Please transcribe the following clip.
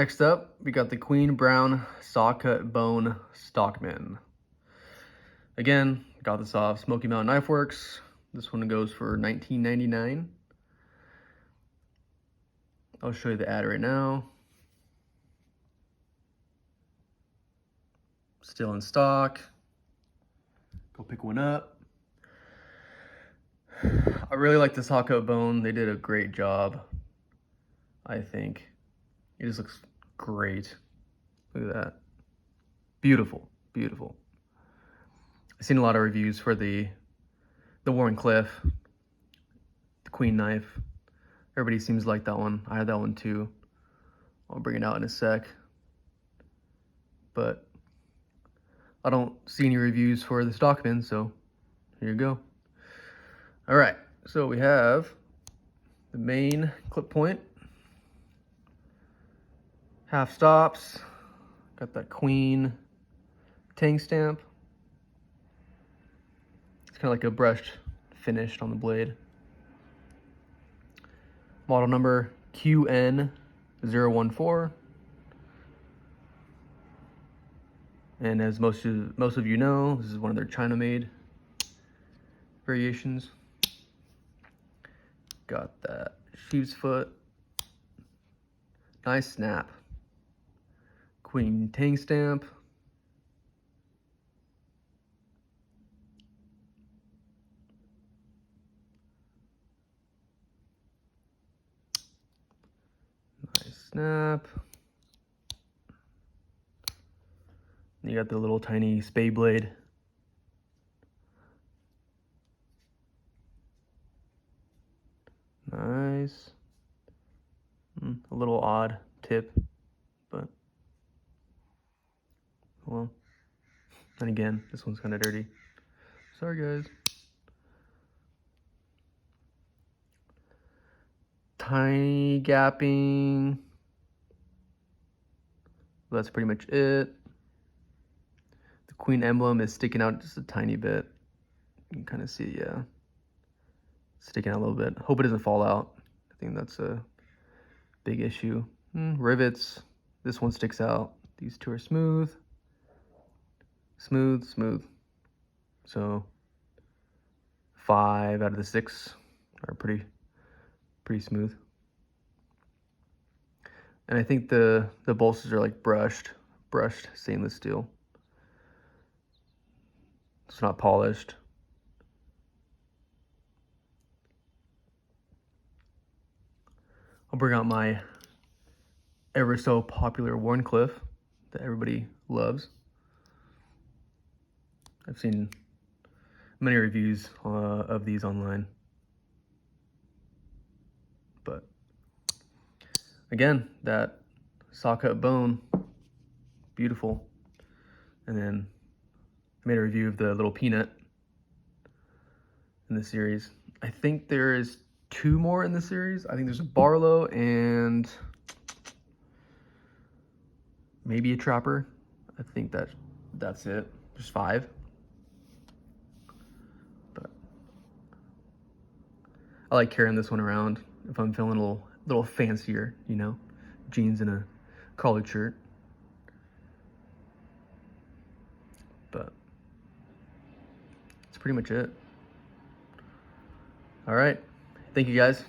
Next up, we got the Queen Brown Sawcut Bone Stockman. Again, got this off Smoky Mountain Knife Works. This one goes for $19.99. I'll show you the ad right now. Still in stock. Go pick one up. I really like this Sawcut bone. They did a great job, I think. It just looks great. Look at that. Beautiful, beautiful. I've seen a lot of reviews for the Warncliffe, the Queen knife. Everybody seems to like that one. I had that one too. I'll bring it out in a sec. But I don't see any reviews for the Stockman, so here you go. All right, so we have the main clip point, half stops, got that Queen tang stamp. It's kind of like a brushed finish on the blade. Model number QN014. And as most of you know, this is one of their China-made variations. Got that sheep's foot. Nice snap. Queen tang stamp. Nice snap. You got the little tiny spade blade. Nice. A little odd tip, but well. And again, this one's kind of dirty. Sorry, guys. Tiny gapping. That's pretty much it. The Queen emblem is sticking out just a tiny bit. You can kind of see, yeah, sticking out a little bit. Hope it doesn't fall out. I think that's a big issue. Rivets. This one sticks out. These two are smooth. Smooth, smooth. So 5 out of the 6 are pretty smooth. And I think the bolsters are like brushed stainless steel. It's not polished. I'll bring out my ever so popular Warncliffe that everybody loves. I've seen many reviews of these online. But again, that Sawcut bone, beautiful. And then I made a review of the little peanut in the series. I think there is 2 more in the series. I think there's a Barlow and maybe a Trapper. I think that's it. There's 5. But I like carrying this one around if I'm feeling a little fancier, you know, jeans and a collared shirt. But that's pretty much it. All right. Thank you, guys.